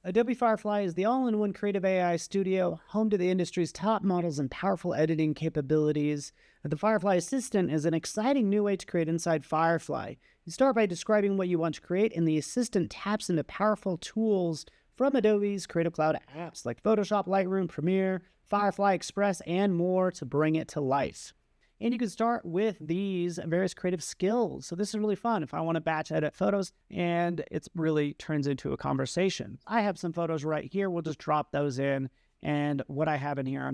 Adobe Firefly is the all-in-one creative AI studio, home to the industry's top models and powerful editing capabilities. The Firefly Assistant is an exciting new way to create inside Firefly. You start by describing what you want to create, and the Assistant taps into powerful tools from Adobe's Creative Cloud apps like Photoshop, Lightroom, Premiere, Firefly Express, and more to bring it to life. And you can start with these various creative skills. So this is really fun if I want to batch edit photos, and it really turns into a conversation. I have some photos right here. We'll just drop those in. And what I have in here are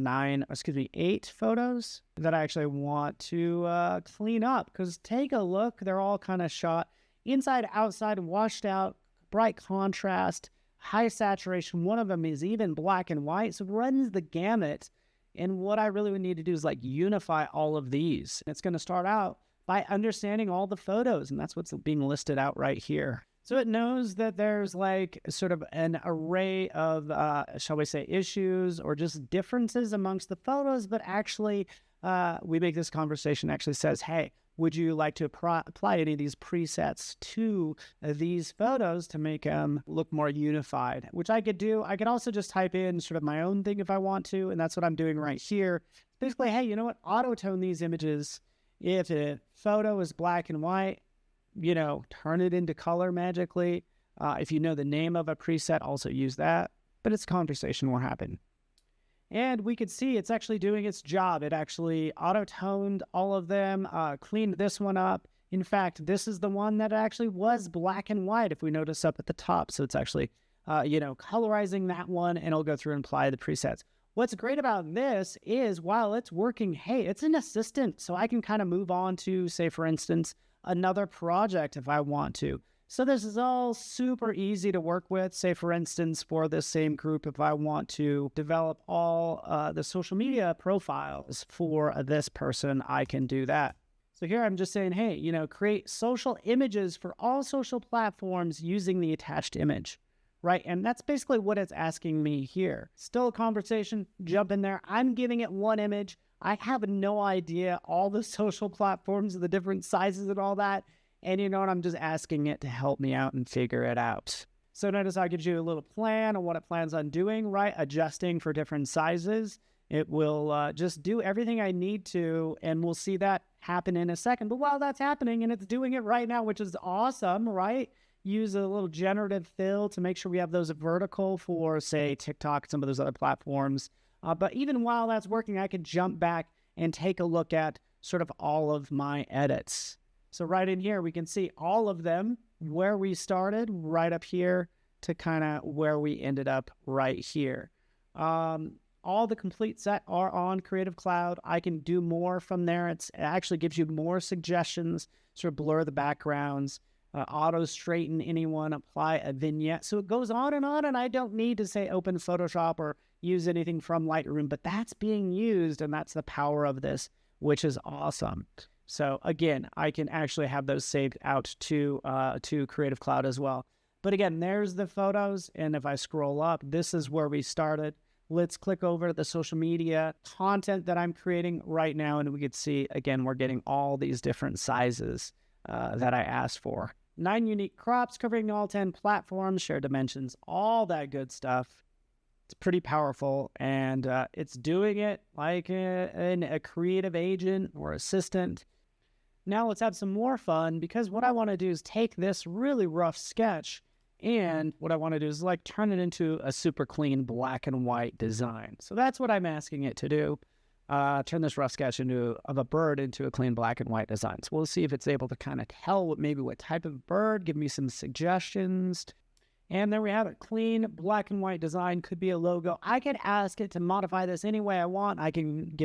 8 photos that I actually want to clean up, because take a look. They're all kind of shot inside, outside, washed out, bright contrast, high saturation. One of them is even black and white. So it runs the gamut. And what I really would need to do is like unify all of these. It's going to start out by understanding all the photos, and that's what's being listed out right here. So it knows that there's like sort of an array of, shall we say, issues or just differences amongst the photos, but actually we make this conversation actually says, hey, would you like to apply any of these presets to these photos to make them look more unified, which I could do. I could also just type in sort of my own thing if I want to, and that's what I'm doing right here. Basically, hey, you know what? Auto-tone these images. If a photo is black and white, turn it into color magically. If you know the name of a preset, also use that. But it's conversation will happen. And we could see it's actually doing its job. It actually auto-toned all of them, cleaned this one up. In fact, this is the one that actually was black and white, if we notice up at the top. So it's actually, colorizing that one, and it'll go through and apply the presets. What's great about this is while it's working, hey, it's an assistant. So I can kind of move on to, say, for instance, another project if I want to. So this is all super easy to work with. Say, for instance, for this same group, if I want to develop all the social media profiles for this person, I can do that. So here I'm just saying, hey, create social images for all social platforms using the attached image, right? And that's basically what it's asking me here. Still a conversation, jump in there. I'm giving it one image. I have no idea all the social platforms, the different sizes and all that. And you know what? I'm just asking it to help me out and figure it out. So notice how it gives you a little plan on what it plans on doing, right? Adjusting for different sizes. It will just do everything I need to, and we'll see that happen in a second. But while that's happening, and it's doing it right now, which is awesome, right? Use a little generative fill to make sure we have those vertical for, say, TikTok, some of those other platforms. But even while that's working, I can jump back and take a look at sort of all of my edits. So right in here, we can see all of them, where we started right up here to kind of where we ended up right here. All the complete set are on Creative Cloud. I can do more from there. It actually gives you more suggestions, sort of blur the backgrounds, auto straighten anyone, apply a vignette. So it goes on, and I don't need to say open Photoshop or use anything from Lightroom, but that's being used, and that's the power of this, which is awesome. So again, I can actually have those saved out to Creative Cloud as well. But again, there's the photos. And if I scroll up, this is where we started. Let's click over to the social media content that I'm creating right now. And we could see, again, we're getting all these different sizes that I asked for. 9 unique crops covering all 10 platforms, shared dimensions, all that good stuff. It's pretty powerful, and it's doing it like a creative agent or assistant. Now let's have some more fun, because what I want to do is take this really rough sketch, and what I want to do is like turn it into a super clean black and white design. So that's what I'm asking it to do. Turn this rough sketch of a bird into a clean black and white design. So we'll see if it's able to kind of tell what type of bird, give me some suggestions. And there we have it. Clean black and white design, could be a logo. I could ask it to modify this any way I want. I can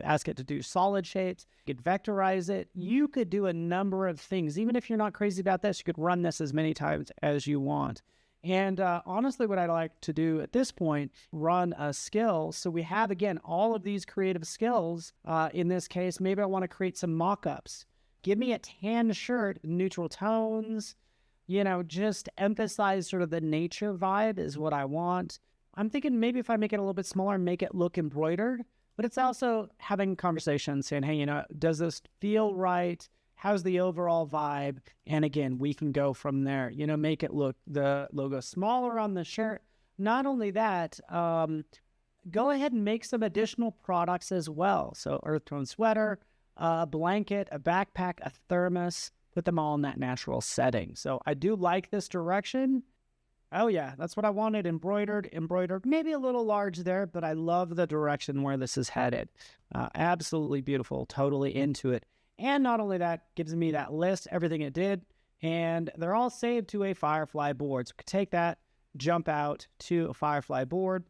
ask it to do solid shapes. You could vectorize it. You could do a number of things. Even if you're not crazy about this, you could run this as many times as you want. And honestly, what I'd like to do at this point, run a skill. So we have, again, all of these creative skills. In this case, maybe I want to create some mockups. Give me a tan shirt, neutral tones, just emphasize sort of the nature vibe is what I want. I'm thinking maybe if I make it a little bit smaller, make it look embroidered, but it's also having conversations saying, hey, does this feel right? How's the overall vibe? And again, we can go from there, make it look the logo smaller on the shirt, not only that, go ahead and make some additional products as well. So earth tone sweater, a blanket, a backpack, a thermos, put them all in that natural setting. So I do like this direction. Oh yeah, that's what I wanted. Embroidered, maybe a little large there, but I love the direction where this is headed. Absolutely beautiful, totally into it. And not only that, gives me that list, everything it did, and they're all saved to a Firefly board. So I could take that, jump out to a Firefly board,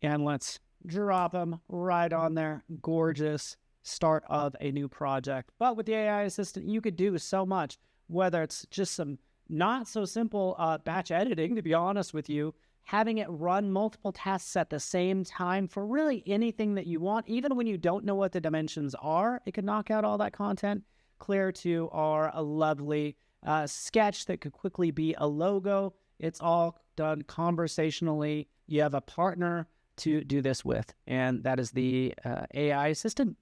and let's drop them right on there. Gorgeous start of a new project. But with the AI assistant, you could do so much, whether it's just some not so simple batch editing, to be honest with you, having it run multiple tasks at the same time for really anything that you want. Even when you don't know what the dimensions are, it can knock out all that content. Clear to our lovely sketch that could quickly be a logo. It's all done conversationally. You have a partner to do this with, and that is the AI assistant.